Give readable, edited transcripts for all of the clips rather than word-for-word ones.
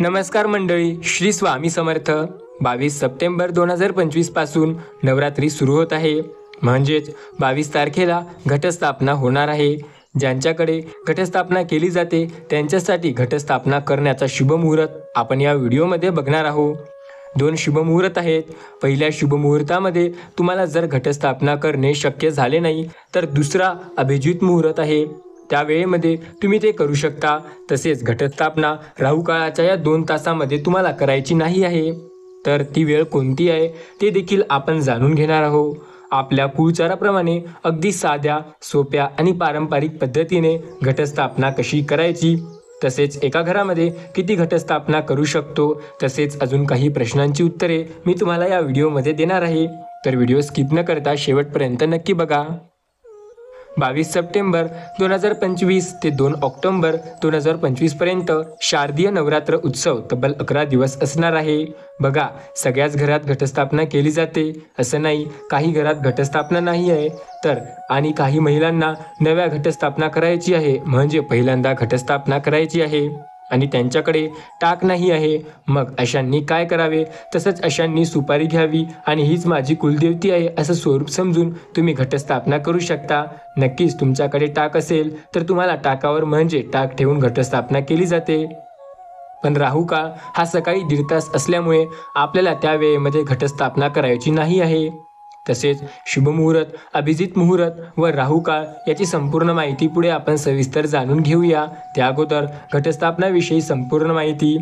नमस्कार मंडळी, श्री स्वामी समर्थ. 22 सप्टेंबर 2025 पासून नवरात्री सुरू होत आहे. म्हणजेच 22 तारखेला घटस्थापना होणार आहे. ज्यांच्याकडे घटस्थापना केली जाते त्यांच्यासाठी घटस्थापना करण्याचा शुभमुहूर्त आपण या व्हिडिओमध्ये बघणार आहोत. 2 शुभमुहूर्त आहेत. पहिल्या शुभमुहूर्तामध्ये तुम्हाला जर घटस्थापना करणे शक्य झाले नाही तर दुसरा अभिजित मुहूर्त आहे. त्या वेळेमध्ये तुम्ही ते करू शकता. तसेच घटस्थापना राहू काळाच्या या 2 तासामध्ये तुम्हाला करायची नाही आहे. तर ती वेळ कोणती आहे ते देखील आपण जाणून घेणार आहोत. आपल्या कुळचाराप्रमाणे अगदी साध्या, सोप्या आणि पारंपरिक पद्धतीने घटस्थापना कशी करायची, तसेच एका घरामध्ये किती घटस्थापना करू शकतो, तसेच अजून काही प्रश्नांची उत्तरे मी तुम्हाला या व्हिडिओमध्ये देणार आहे. तर व्हिडिओ स्किप न करता शेवटपर्यंत नक्की बघा. 22 सप्टेंबर 2025 ते 2 ऑक्टोबर 2025 पर्यंत शारदीय नवरात्र उत्सव तब्बल 11 दिवस असणार आहे. बघा, सगळ्याच घरात घटस्थापना केली जाते असं नाही. काही घरात घटस्थापना नाही आहे तर आणि काही महिलांना नव्या घटस्थापना करायची आहे, म्हणजे पहिल्यांदा घटस्थापना करायची आहे आणि त्यांच्याकडे टाक नाही आहे. मग अशांनी काय करावे? तसंच अशांनी सुपारी घ्यावी आणि हीच माझी कुलदेवती आहे असं स्वरूप समजून तुम्ही घटस्थापना करू शकता. नक्कीच तुमच्याकडे टाक असेल तर तुम्हाला टाकावर म्हणजे टाक ठेवून घटस्थापना केली जाते. पण राहू काळ हा सकाळी 1.5 तास असल्यामुळे आपल्याला त्या वेळेमध्ये घटस्थापना करायची नाही आहे. तसेच शुभमुहूर्त, अभिजित मुहूर्त व राहू काळ याची संपूर्ण माहिती पुढे आपण सविस्तर जाणून घेऊया. त्या अगोदर घटस्थापनाविषयी संपूर्ण माहिती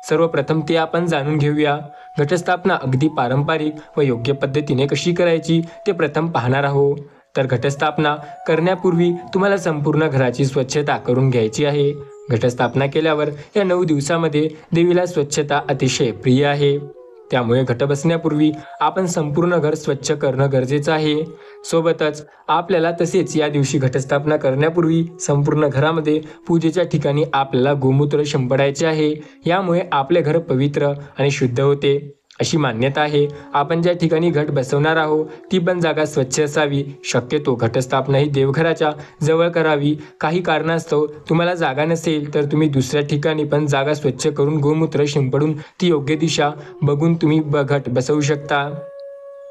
सर्वप्रथम ते आपण जाणून घेऊया. घटस्थापना अगदी पारंपरिक व योग्य पद्धतीने कशी करायची ते प्रथम पाहणार आहोत. तर घटस्थापना करण्यापूर्वी तुम्हाला संपूर्ण घराची स्वच्छता करून घ्यायची आहे. घटस्थापना केल्यावर या 9 दिवसामध्ये देवीला स्वच्छता अतिशय प्रिय आहे. त्यामुळे घट बसण्यापूर्वी आपण संपूर्ण घर स्वच्छ करणं गरजेचं आहे. सोबतच आपल्याला तसेच या दिवशी घटस्थापना करण्यापूर्वी संपूर्ण घरामध्ये पूजेच्या ठिकाणी आपल्याला गोमूत्र शिंपडायचे आहे. यामुळे आपले घर पवित्र आणि शुद्ध होते अशी मान्यता आहे. आपण ज्या ठिकाणी घट बसवणार आहोत ती पण जागा स्वच्छ असावी. शक्यतो घटस्थापना ही देवघराच्या जवळ करावी. काही कारणास्तव तुम्हाला जागा नसेल तर तुम्ही दुसऱ्या ठिकाणी पण जागा स्वच्छ करून गोमूत्र शिंपडून ती योग्य दिशा बघून तुम्ही घट बसवू शकता.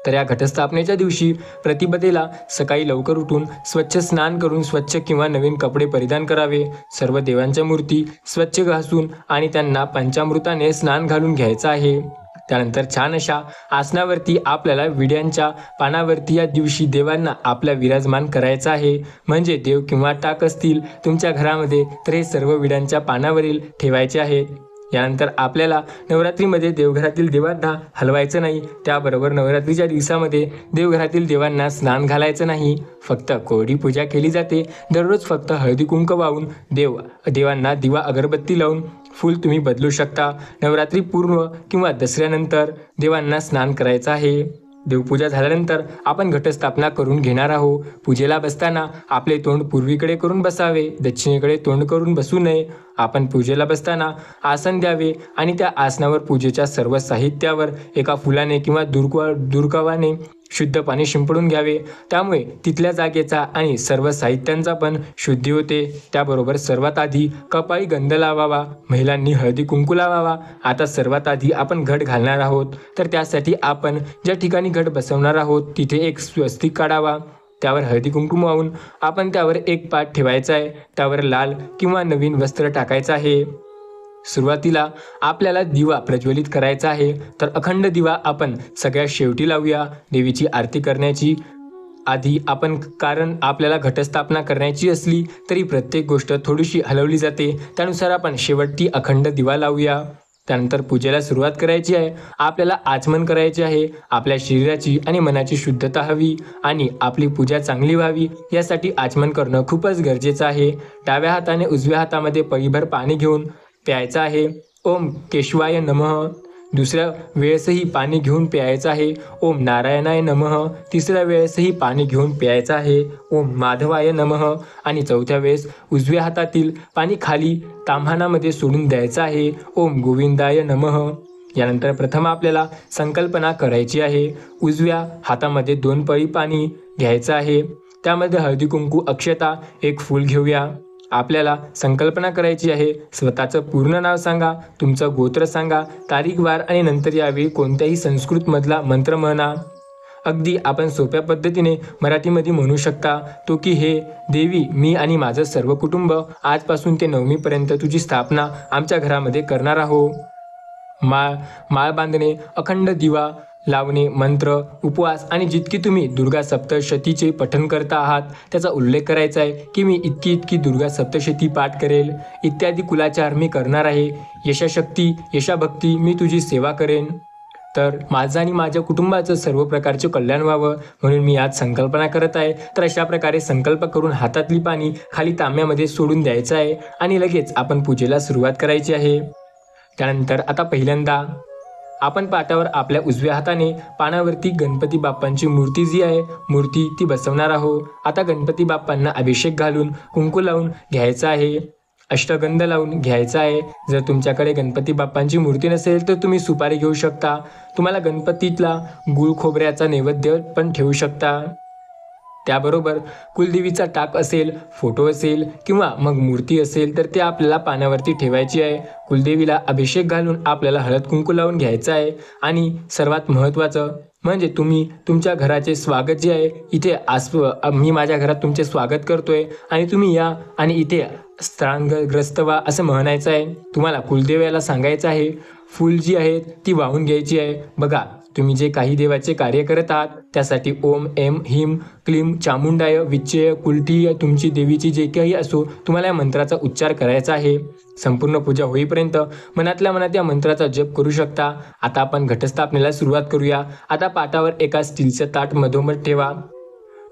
तर या घटस्थापनेच्या दिवशी प्रतिपदेला सकाळी लवकर उठून स्वच्छ स्नान करून स्वच्छ किंवा नवीन कपडे परिधान करावे. सर्व देवांच्या मूर्ती स्वच्छ घासून आणि त्यांना पंचामृताने स्नान घालून घ्यायचं आहे. त्यानंतर छान अशा आसनावरती आपल्याला विड्यांच्या पानावरती या दिवशी देवांना आपल्या विराजमान करायचं आहे. म्हणजे देव किंवा टाक असतील तुमच्या घरामध्ये तर हे सर्व विड्यांच्या पानावरील ठेवायचे आहेत. यानंतर आपल्याला नवरात्रीमध्ये देवघरातील देवांना हलवायचं नाही. त्याबरोबर नवरात्रीच्या दिवसामध्ये देवघरातील देवांना स्नान घालायचं नाही. फक्त कोरडी पूजा केली जाते. दररोज फक्त हळदी कुंकू वाहून देवांना दिवा अगरबत्ती लावून फूल तुम्ही बदलू शकता. नवरात्री पूर्ण किंवा दसऱ्यानंतर देवांना स्नान करायचं आहे. देवपूजा झाल्यानंतर आपण घटस्थापना करून घेणार आहोत. पूजेला बसताना आपले तोंड पूर्वीकडे करून बसावे, दक्षिणेकडे तोंड करून बसू नये. आपण पूजेला बसताना आसन द्यावे आणि त्या आसनावर पूजेच्या सर्व साहित्यावर एका फुलाने किंवा दुर्वाने शुद्ध पाणी शिंपडून घ्यावे. त्यामुळे तिथल्या जागेचा आणि सर्व साहित्यांचा पण शुद्धी होते. त्याबरोबर सर्वात आधी कपाळी गंध लावावा. महिलांनी हळदी कुंकू लावावा. आता सर्वात आधी आपण घट घालणार आहोत तर त्यासाठी आपण ज्या ठिकाणी घट बसवणार आहोत तिथे एक स्वस्तिक काढावा. त्यावर हळदी कुंकू वाहून आपण त्यावर एक पाट ठेवायचा आहे. त्यावर लाल किंवा नवीन वस्त्र टाकायचं आहे. सुरुवातीला आपल्याला दिवा प्रज्वलित करायचा आहे. तर अखंड दिवा आपण सगळ्यात शेवटी लावूया. देवीची आरती करण्याची आधी आपण, कारण आपल्याला घटस्थापना करण्याची असली तरी प्रत्येक गोष्ट थोडीशी हलवली जाते. त्यानुसार आपण शेवटी अखंड दिवा लावूया. त्यानंतर पूजेला सुरुवात करायची आहे. आपल्याला आचमन करायचे आहे. आपल्या शरीराची आणि मनाची शुद्धता हवी आणि आपली पूजा चांगली व्हावी यासाठी आचमन करणं खूपच गरजेचं आहे. डाव्या हाताने उजव्या हातामध्ये पळीभर पाणी घेऊन प्यायचं आहे. ओम केशवाय नमः. दुसऱ्या वेळेसही पाणी घेऊन प्यायचं आहे. ओम नारायणाय नमः. तिसऱ्या वेळेसही पाणी घेऊन प्यायचं आहे. ओम माधवाय नमः. आणि चौथ्या वेळेस उजव्या हातातील पाणी खाली ताम्हाणामध्ये सोडून द्यायचं आहे. ओम गोविंदाय नमः. यानंतर प्रथम आपल्याला संकल्पना करायची आहे. उजव्या हातामध्ये 2 पळी पाणी घ्यायचं आहे. त्यामध्ये हळदी कुंकू, अक्षता, एक फूल घेऊया आपल्याला संकल्पना करायची आहे. स्वतःचं पूर्ण नाव सांगा, तुमचं गोत्र सांगा, तारीख वार आणि नंतर यावेळी कोणत्याही संस्कृतमधला मंत्र म्हणा. अगदी आपण सोप्या पद्धतीने मराठीमध्ये म्हणू शकता तो की हे देवी, मी आणि माझं सर्व कुटुंब आजपासून ते 9मीपर्यंत तुझी स्थापना आमच्या घरामध्ये करणार आहोत. माळ बांधणे, अखंड दिवा लावणे, मंत्र, उपवास आणि जितकी तुम्ही दुर्गा सप्तशतीचे पठण करता आहात त्याचा उल्लेख करायचा आहे की मी इतकी दुर्गा सप्तशती पाठ करेल, इत्यादी कुलाचार मी करणार आहे. यशाशक्ती, यशाभक्ती, मी तुझी सेवा करेन. तर माझं आणि माझ्या कुटुंबाचं सर्व प्रकारचे कल्याण व्हावं म्हणून मी आज संकल्पना करत आहे. तर अशा प्रकारे संकल्प करून हातातली पाणी खाली तांब्यामध्ये सोडून द्यायचं आहे आणि लगेच आपण पूजेला सुरुवात करायची आहे. त्यानंतर आता पहिल्यांदा आपण पाटावर आपल्या उजव्या हाताने पानावरती गणपती बाप्पांची मूर्ती जी आहे ती बसवणार आहोत. आता गणपती बाप्पांना अभिषेक घालून कुंकू लावून घ्यायचा आहे, अष्टगंध लावून घ्यायचा आहे. जर तुमच्याकडे गणपती बाप्पांची मूर्ती नसेल तर तुम्ही सुपारी घेऊ शकता. तुम्हाला गणपतीला गुळ खोबऱ्याचा नैवेद्य पण ठेवू शकता. त्याबरोबर कुलदेवीचा टाक असेल, फोटो असेल किंवा मग मूर्ती असेल तर ते आपल्याला पानावरती ठेवायची आहे. कुलदेवीला अभिषेक घालून आपल्याला हळद कुंकू लावून घ्यायचं आहे. आणि सर्वात महत्त्वाचं म्हणजे तुम्ही तुमच्या घराचे स्वागत जे आहे इथे मी माझ्या घरात तुमचे स्वागत करतोय आणि तुम्ही या आणि इथे स्थानग्रस्त व्हा असं म्हणायचं आहे. तुम्हाला कुलदेवाला सांगायचं आहे फूल जी आहेत ती वाहून घ्यायची आहे. बघा, तुम्ही जे काही देवाचे कार्य करत आहात त्यासाठी ओम एम ह्रीम क्लीम चामुंडाय विच्चय कुलटी तुमची देवीची जे काही असो तुम्हाला या मंत्राचा उच्चार करायचा आहे. संपूर्ण पूजा होईपर्यंत मनातल्या मनात या मंत्राचा जप करू शकता. आता आपण घटस्थापनेला सुरुवात करूया. आता पाटावर एका स्टीलचं ताट मधोमध ठेवा.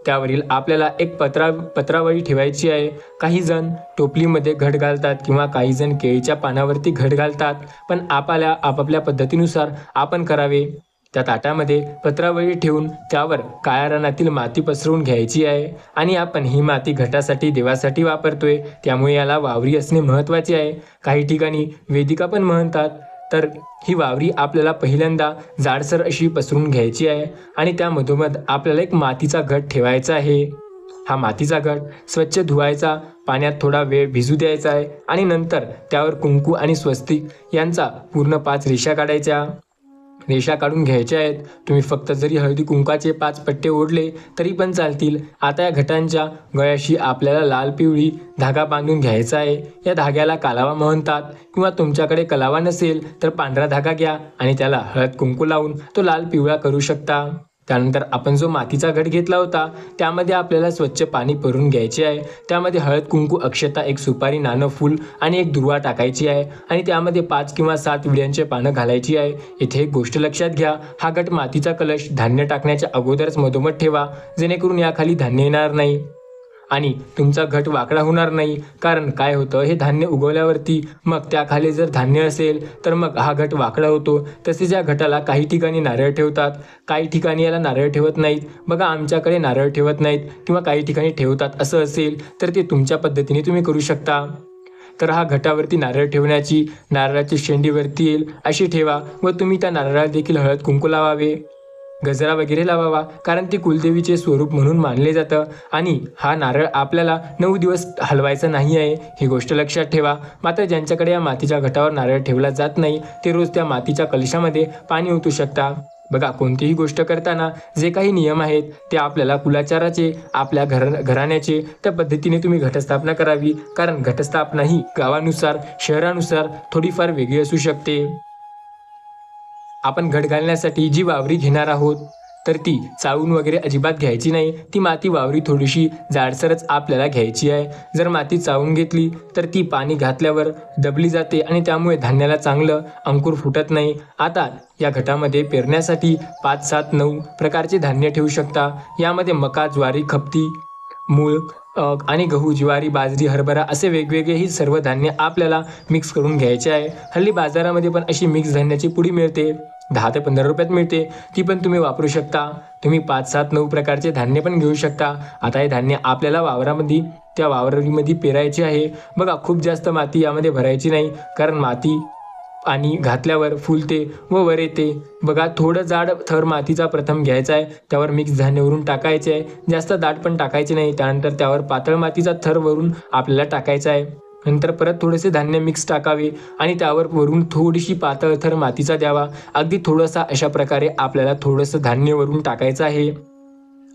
त्यावरील आपल्याला एक पत्रावळी ठेवायची आहे. काही जण टोपलीमध्ये घट घालतात किंवा काही जण केळीच्या पानावरती घट घालतात, पण आपापल्या पद्धतीनुसार आपण करावे. त्या ताटामध्ये पत्रावळी ठेवून त्यावर काळ्या रानातील माती पसरवून घ्यायची आहे आणि आपण ही माती घटासाठी देवासाठी वापरतोय त्यामुळे याला वावरी असणे महत्त्वाचे आहे. काही ठिकाणी वेदिका पण म्हणतात. तर ही वावरी आपल्याला पहिल्यांदा जाडसर अशी पसरून घ्यायची आहे आणि त्या मधोमध आपल्याला एक मातीचा घट ठेवायचा आहे. हा मातीचा घट स्वच्छ धुवायचा, पाण्यात थोडा वेळ भिजू द्यायचा आहे आणि नंतर त्यावर कुंकू आणि स्वस्तिक यांचा पूर्ण 5 रेषा काढायच्या. रेषा काढून घ्यायच्या आहेत. तुम्ही फक्त जरी हळदी कुंकाचे 5 पट्टे ओढले तरी पण चालतील. आता या घटांच्या गळ्याशी आपल्याला लाल पिवळी धागा बांधून घ्यायचा आहे. या धाग्याला कालावा म्हणतात किंवा तुमच्याकडे कलावा नसेल तर पांढरा धागा घ्या आणि त्याला हळद कुंकू लावून तो लाल पिवळा करू शकता. त्यानंतर आपण जो मातीचा घट घेतला होता त्यामध्ये आपल्याला स्वच्छ पाणी भरून घ्यायचे आहे. त्यामध्ये हळद कुंकू, अक्षता, एक सुपारी, नाणं, फूल आणि एक दुर्वा टाकायची आहे आणि त्यामध्ये 5 किंवा 7 विड्यांचे पानं घालायची आहे. इथे एक गोष्ट लक्षात घ्या, हा घट मातीचा कलश धान्य टाकण्याच्या अगोदरच मधोमध ठेवा जेणेकरून याखाली धान्य येणार नाही आणि तुमचा घट वाकडा होणार नाही. कारण काय होतं, हे धान्य उगवल्यावरती मग त्याखाली जर धान्य असेल तर मग हा घट वाकडा होतो. तसेच या घटाला काही ठिकाणी नारळ ठेवतात, काही ठिकाणी याला नारळ ठेवत नाहीत. बघा, आमच्याकडे नारळ ठेवत नाहीत किंवा काही ठिकाणी ठेवतात. असं असेल तर ते तुमच्या पद्धतीने तुम्ही करू शकता. तर हा घटावरती नारळ ठेवण्याची नारळाची शेंडीवरती येईल अशी ठेवा व तुम्ही त्या नारळाला देखील हळद कुंकू लावावे, गजरा वगैरे लावावा, कारण ती कुलदेवीचे स्वरूप म्हणून मानले जातं. आणि हा नारळ आपल्याला 9 दिवस हलवायचा नाही आहे, ही गोष्ट लक्षात ठेवा. मात्र ज्यांच्याकडे या मातीच्या घटावर नारळ ठेवला जात नाही ते रोज त्या मातीच्या कलशामध्ये पाणी ओतू शकता. बघा, कोणतीही गोष्ट करताना जे काही नियम आहेत ते आपल्याला कुलाचाराचे, आपल्या घराण्याचे त्या पद्धतीने तुम्ही घटस्थापना करावी. कारण घटस्थापना ही गावानुसार, शहरानुसार थोडीफार वेगळी असू शकते. आपण घट घालण्यासाठी जी वावरी घेणार आहोत तर ती चावून वगैरे अजिबात घ्यायची नाही. ती माती वावरी थोडीशी जाडसरच आपल्याला घ्यायची आहे. जर माती चावून घेतली तर ती पाणी घातल्यावर दबली जाते आणि त्यामुळे धान्याला चांगलं अंकुर फुटत नाही. आता या घटामध्ये पेरण्यासाठी 5, 7, 9 प्रकारचे धान्य ठेवू शकता. यामध्ये मका, ज्वारी, खपती, मूळ आणि गहू, ज्वारी, बाजरी, हरभरा असे वेगवेगळे ही सर्व धान्य आपल्याला मिक्स करून घ्यायचे आहे. हल्ली बाजारामध्ये पण अशी मिक्स धान्याची पुडी मिळते, 10 ते 15 रुपयात मिळते. ती पण तुम्ही वापरू शकता. तुम्ही 5, 7, 9 प्रकारचे धान्य पण घेऊ शकता. आता हे धान्य आपल्याला वावरामध्ये पेरायचे आहे. बघा, खूप जास्त माती यामध्ये भरायची नाही, कारण माती आणि घातल्यावर फुलते व वर येते. बघा, थोडं जाड थर मातीचा प्रथम घ्यायचा आहे, त्यावर मिक्स धान्य वरून टाकायचे आहे. जास्त दाट पण टाकायचे नाही. त्यानंतर त्यावर पातळ मातीचा थर वरून आपल्याला टाकायचा आहे. नंतर परत थोडेसे धान्य मिक्स टाकावे आणि त्यावर वरून थोडीशी पातळ थर मातीचा द्यावा. अगदी थोडासा अशा प्रकारे आपल्याला थोडंसं धान्य वरून टाकायचं आहे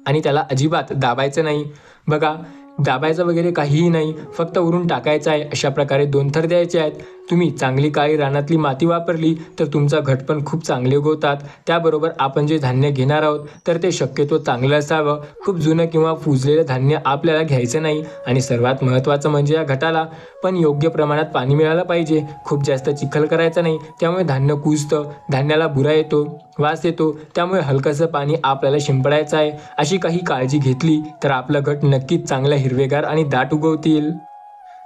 आणि त्याला अजिबात दाबायचं नाही. बघा, दाबायचं वगैरे काहीही नाही, फक्त वरून टाकायचं आहे. अशा प्रकारे 2 थर द्यायचे आहेत. तुम्ही चांगली काळी रानातली माती वापरली तर तुमचा घट पण खूप चांगले उगवतात. त्याबरोबर आपण जे धान्य घेणार आहोत तर ते शक्यतो चांगलं असावं. खूप जुनं किंवा कुजलेलं धान्य आपल्याला घ्यायचं नाही. आणि सर्वात महत्त्वाचं म्हणजे या घटाला पण योग्य प्रमाणात पाणी मिळालं पाहिजे. खूप जास्त चिखल करायचा नाही, त्यामुळे धान्य कुजतं, धान्याला बुरा येतो, वास येतो. त्यामुळे हलकंसं पाणी आपल्याला शिंपडायचं आहे. अशी काही काळजी घेतली तर आपलं घट नक्कीच चांगलं हिरवेगार आणि दाट उगवतील.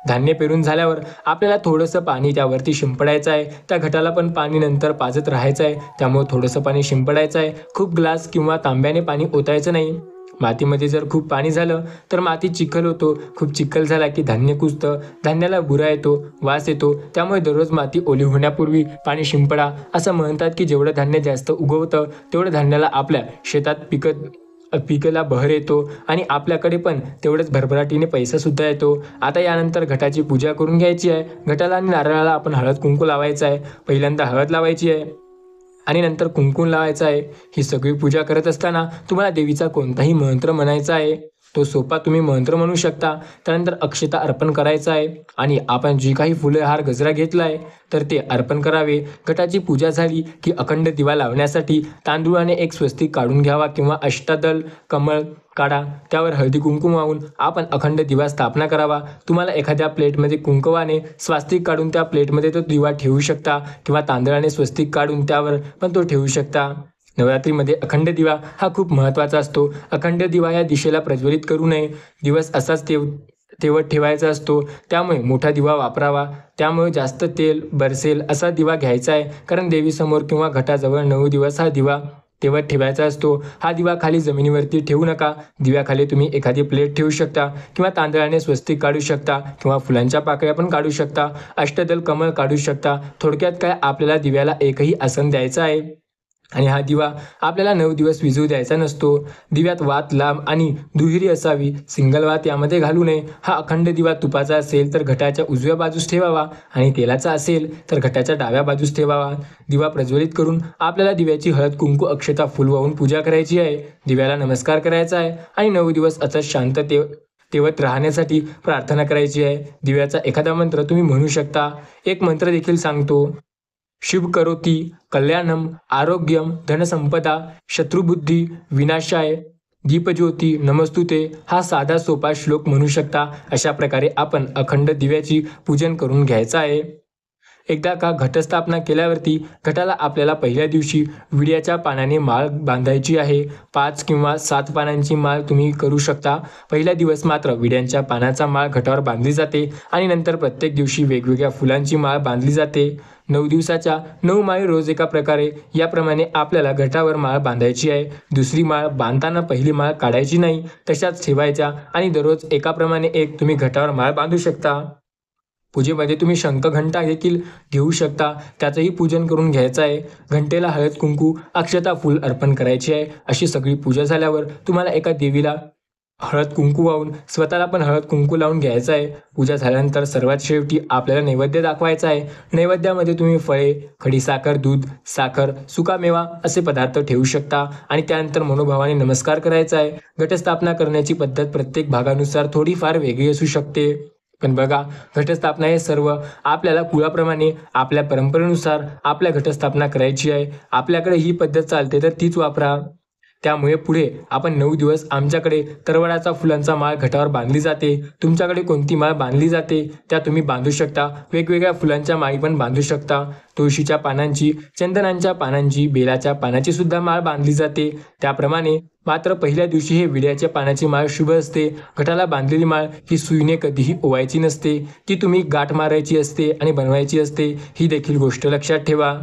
धान्य पेरून झाल्यावर आपल्याला थोडंसं पाणी त्यावरती शिंपडायचं आहे. त्या घटाला पण पाणी नंतर पाजत राहायचं आहे. त्यामुळे थोडंसं पाणी शिंपडायचं आहे. खूप ग्लास किंवा तांब्याने पाणी ओतायचं नाही. मातीमध्ये जर खूप पाणी झालं तर माती चिखल होतो. खूप चिखल झाला की धान्य कुजतं, धान्याला बुरा येतो, वास येतो. त्यामुळे दररोज माती ओली होण्यापूर्वी पाणी शिंपडा. असं म्हणतात की जेवढं धान्य जास्त उगवतं तेवढं धान्याला आपल्या शेतात पिकाला बहर येतो आणि आपल्याकडे पण तेवढंच भरभराटीने पैसा सुद्धा येतो. आता यानंतर घटाची पूजा करून घ्यायची आहे. घटाला आणि नारळाला आपण हळद कुंकू लावायचं आहे. पहिल्यांदा हळद लावायची आहे आणि नंतर कुंकू लावायचं आहे. ही सगळी पूजा करत असताना तुम्हाला देवीचा कोणताही मंत्र म्हणायचा आहे. तो सोपा तुम्ही मंत्र म्हणू शकता. त्यानंतर अक्षता अर्पण करायचा आहे आणि आपण जी काही फुले हार गजरा घेतला आहे तर ते अर्पण करावे. घटाची पूजा झाली की अखंड दिवा लावण्यासाठी तांदूळाने एक स्वस्तिक काढून घ्यावा किंवा अष्टदल कमळ काढा. त्यावर हळदी कुंकू वाहून आपण अखंड दिवा स्थापना करावा. तुम्हाला एखाद्या प्लेटमध्ये कुंकवाने स्वस्तिक काढून त्या प्लेटमध्ये तो दिवा ठेवू शकता किंवा तांदळाने स्वस्तिक काढून त्यावर पण तो ठेवू शकता. नवरात्रीमध्ये अखंड दिवा हा खूप महत्त्वाचा असतो. अखंड दिवा या दिशेला प्रज्वलित करू नये. दिवस असाच तेवत ठेवायचा असतो. त्यामुळे मोठा दिवा वापरावा. त्यामुळे जास्त तेल बरसेल असा दिवा घ्यायचा आहे. कारण देवीसमोर किंवा घटाजवळ 9 दिवस हा दिवा तेवत ठेवायचा असतो. हा दिवा खाली जमिनीवरती ठेवू नका. दिव्याखाली तुम्ही एखादी प्लेट ठेवू शकता किंवा तांदळाने स्वस्तिक काढू शकता किंवा फुलांच्या पाकळ्या पण काढू शकता. अष्टदल कमळ काढू शकता. थोडक्यात काय, आपल्याला दिव्याला एकही आसन द्यायचं आहे आणि हा दिवा आपल्याला 9 दिवस विझू द्यायचा नसतो. दिव्यात वात लांब आणि दुहेरी असावी. सिंगल वात यामध्ये घालू नये. हा अखंड दिवा तुपाचा असेल तर घटाच्या उजव्या बाजूस ठेवावा आणि तेलाचा असेल तर घटाच्या डाव्या बाजूस ठेवावा. दिवा प्रज्वलित करून आपल्याला दिव्याची हळद कुंकू अक्षता फुल वाहून पूजा करायची आहे. दिव्याला नमस्कार करायचा आहे आणि 9 दिवस असंच शांत तेवत राहण्यासाठी प्रार्थना करायची आहे. दिव्याचा एखादा मंत्र तुम्ही म्हणू शकता. एक मंत्र देखील सांगतो. शुभ करोती कल्याणम आरोग्यम धनसंपदा शत्रुबुद्धी विनाशाय दीपज्योती नमस्तुते हा साधा सोपा श्लोक म्हणू शकता. अशा प्रकारे आपण अखंड दिव्याची पूजन करून घ्यायचं आहे. एकदा का घटस्थापना केल्यावरती घटाला आपल्याला पहिल्या दिवशी विड्याच्या पानाने माळ बांधायची आहे. 5 किंवा 7 पानांची माळ तुम्ही करू शकता. पहिला दिवस मात्र विड्यांच्या पानाचा माळ घटावर बांधली जाते आणि नंतर प्रत्येक दिवशी वेगवेगळ्या फुलांची माळ बांधली जाते. 9 दिवसाच्या 9 माळी रोज एका प्रकारे याप्रमाणे आपल्याला घटावर माळ बांधायची आहे. दुसरी माळ बांधताना पहिली माळ काढायची नाही, तशाच ठेवायच्या आणि दररोज एकाप्रमाणे एक तुम्ही घटावर माळ बांधू शकता. पूजेमध्ये तुम्ही शंखघंटा देखील घेऊ शकता. त्याचंही पूजन करून घ्यायचं आहे. घंटेला हळद कुंकू अक्षता फूल अर्पण करायची आहे. अशी सगळी पूजा झाल्यावर तुम्हाला एका देवीला हळद कुंकू वाहून स्वतःला पण हळद कुंकू लावून घ्यायचं आहे. पूजा झाल्यानंतर सर्वात शेवटी आपल्याला नैवेद्य दाखवायचा आहे. नैवेद्यामध्ये तुम्ही फळे, खडीसाखर, दूध, साखर, सुकामेवा असे पदार्थ ठेवू शकता आणि त्यानंतर मनोभावाने नमस्कार करायचा आहे. घटस्थापना करण्याची पद्धत प्रत्येक भागानुसार थोडीफार वेगळी असू शकते. पण बघा, घटस्थापना हे सर्व आपल्याला कुळाप्रमाणे आपल्या परंपरेनुसार आपल्या घटस्थापना करायची आहे. आपल्याकडे ही पद्धत चालते तर तीच वापरा. त्यामुळे पुढे आपण 9 दिवस आमच्याकडे तरवडाचा फुलांचा माळ घटावर बांधली जाते. तुमच्याकडे कोणती माळ बांधली जाते त्या तुम्ही बांधू शकता. वेगवेगळ्या फुलांच्या माळी पण बांधू शकता. तुळशीच्या पानांची, चंदनांच्या पानांची, बेलाच्या पानाची सुद्धा माळ बांधली जाते. त्याप्रमाणे मात्र पहिल्या दिवशी हे विड्याच्या पानाची माळ शुभ असते. घटाला बांधलेली माळ ही सुईने कधीही ओवायची नसते. ती तुम्ही गाठ मारायची असते आणि बनवायची असते. ही देखील गोष्ट लक्षात ठेवा.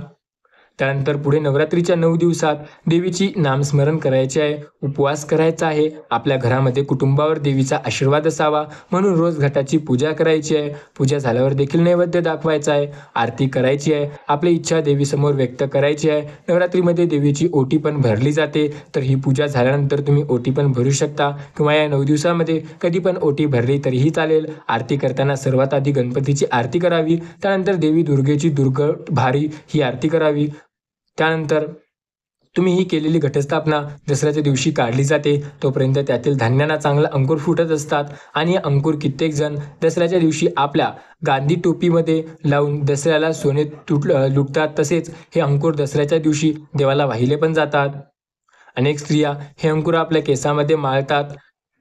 त्यानंतर पुढे नवरात्रीच्या 9 दिवसात देवीची नामस्मरण करायचे आहे, उपवास करायचा आहे. आपल्या घरामध्ये कुटुंबावर देवीचा आशीर्वाद असावा म्हणून रोज घटाची पूजा करायची आहे. पूजा झाल्यावर देखील नैवेद्य दाखवायचा आहे, आरती करायची आहे, आपली इच्छा देवीसमोर व्यक्त करायची आहे. नवरात्रीमध्ये देवीची ओटी पण भरली जाते, तर ही पूजा झाल्यानंतर तुम्ही ओटी पण भरू शकता किंवा या 9 दिवसामध्ये कधी पण ओटी भरली तरीही चालेल. आरती करताना सर्वात आधी गणपतीची आरती करावी, त्यानंतर देवी दुर्गेची भारी ही आरती करावी. त्यानंतर तुम्ही ही केलेली घटस्थापना दसऱ्याच्या दिवशी काढली जाते. तोपर्यंत त्यातील धान्यांना चांगला अंकुर फुटत असतात आणि अंकुर कित्येक जण दसऱ्याच्या दिवशी आपल्या गांधी टोपीमध्ये लावून दसऱ्याला सोने लुटतात. तसेच हे अंकुर दसऱ्याच्या दिवशी देवाला वाहिले पण जातात. अनेक स्त्रिया हे अंकुर आपल्या केसामध्ये माळतात.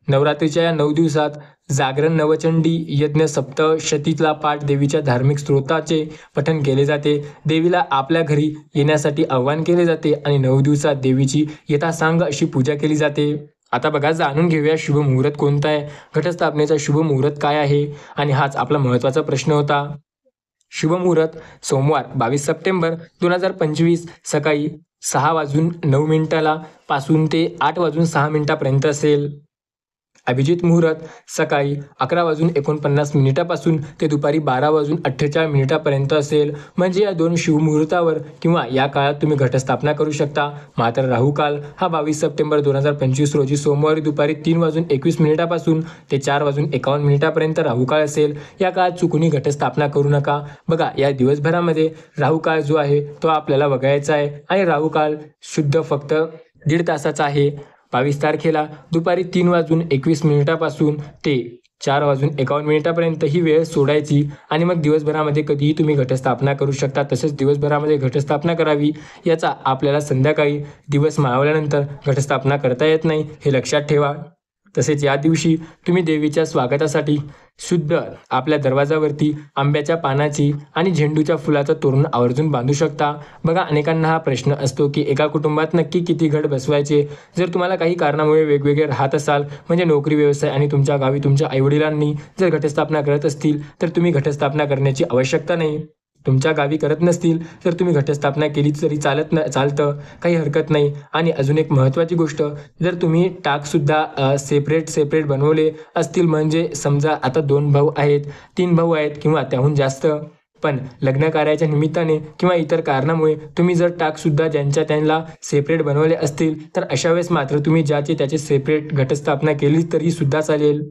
नवरात्रीच्या या 9 दिवसात जागरण, नवचंडी यज्ञ, सप्तशतीतला पाठ, देवीच्या धार्मिक स्त्रोताचे पठण केले जाते. देवीला आपल्या घरी येण्यासाठी आवाहन केले जाते आणि 9 दिवसात देवीची यथासांग अशी पूजा केली जाते. आता बघा, जाणून घेऊया शुभ मुहूर्त कोणता आहे, घटस्थापनेचा शुभ मुहूर्त काय आहे, आणि हाच आपला महत्त्वाचा प्रश्न होता. शुभ मुहूर्त सोमवार 22 सप्टेंबर 2025 सकाळी 6:09 पासून ते 8:06 असेल. अभिजित मुहूर्त सकाळी 11:49 पासून ते दुपारी 12:48 असेल. म्हणजे या 2 शुभ मुहूर्तावर किंवा या काळात तुम्ही घटस्थापना करू शकता. मात्र राहू काल हा 22 सप्टेंबर 2025 रोजी सोमवारी दुपारी 3:21 पासून ते 4:51 राहू काळ असेल. या काळात चुकूनही घटस्थापना करू नका. बघा, या दिवसभरामध्ये राहू काळ जो आहे तो आपल्याला बघायचा आहे आणि राहू काळ शुद्ध फक्त 1.5 तासाचा आहे. 22 तारखेला दुपारी 3:21 पासून ते 4:51 ही वेळ सोडायची आणि मग दिवसभरामध्ये कधीही तुम्ही घटस्थापना करू शकता. तसेच दिवसभरामध्ये घटस्थापना करावी याचा आपल्याला संध्याकाळी दिवस मावळल्यानंतर घटस्थापना करता येत नाही, हे लक्षात ठेवा. तसेच या दिवशी तुम्ही देवीच्या स्वागतासाठी शुद्ध आपल्या दरवाजावरती आंब्याच्या पानाची आणि झेंडूच्या फुलाचं तोरण आवर्जून बांधू शकता. बघा, अनेकांना हा प्रश्न असतो की एका कुटुंबात नक्की किती घट बसवायचे. जर तुम्हाला काही कारणामुळे वेगवेगळे राहत असाल, म्हणजे नोकरी, व्यवसाय आणि तुमच्या गावी तुमच्या आईवडिलांनी जर घटस्थापना करत असतील तर तुम्ही घटस्थापना करण्याची आवश्यकता नाही. तुमच्या गावी करत नसतील तर तुम्ही घटस्थापना केली तरी चालतं, काही हरकत नाही. आणि अजून एक महत्त्वाची गोष्ट, जर तुम्ही टाकसुद्धा सेपरेट बनवले असतील, म्हणजे समजा आता 2 भाऊ आहेत, 3 भाऊ आहेत किंवा त्याहून जास्त, पण लग्न कार्याच्या निमित्ताने किंवा इतर कारणामुळे तुम्ही जर टाकसुद्धा त्यांना सेपरेट बनवले असतील तर अशा वेळेस मात्र तुम्ही ज्याचे त्याचे सेपरेट घटस्थापना केली तरी सुद्धा चालेल.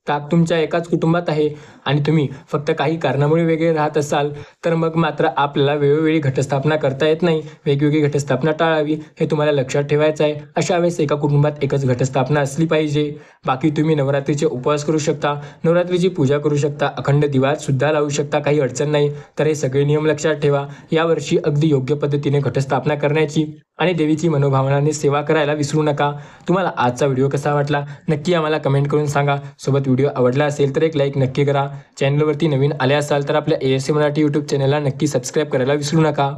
टाक तुमच्या एकाच कुटुंबात आहे आणि तुम्ही फक्त काही कारणामुळे वेगळे राहत असाल तर मग मात्र आपल्याला वेळोवेळी घटस्थापना करता येत नाही. वेगवेगळी घटस्थापना टाळावी, हे तुम्हाला लक्षात ठेवायचं आहे. अशा वेळेस एका कुटुंबात एकच घटस्थापना असली पाहिजे. बाकी तुम्ही नवरात्रीचे उपवास करू शकता, नवरात्रीची पूजा करू शकता, अखंड दिवा सुद्धा लावू शकता, काही अडचण नाही. तर हे सगळे नियम लक्षात ठेवा. यावर्षी अगदी योग्य पद्धतीने घटस्थापना करण्याची आणि देवीची मनोभावनाने सेवा करायला विसरू नका. तुम्हाला आजचा व्हिडिओ कसा वाटला नक्की आम्हाला कमेंट करून सांगा. सोबत व्हिडिओ आवडला असेल तर एक लाईक नक्की करा. चॅनलवरती नवीन आले असाल तर आपल्या ASA मराठी यूट्यूब चॅनलला नक्की सबस्क्राईब करायला विसरू नका.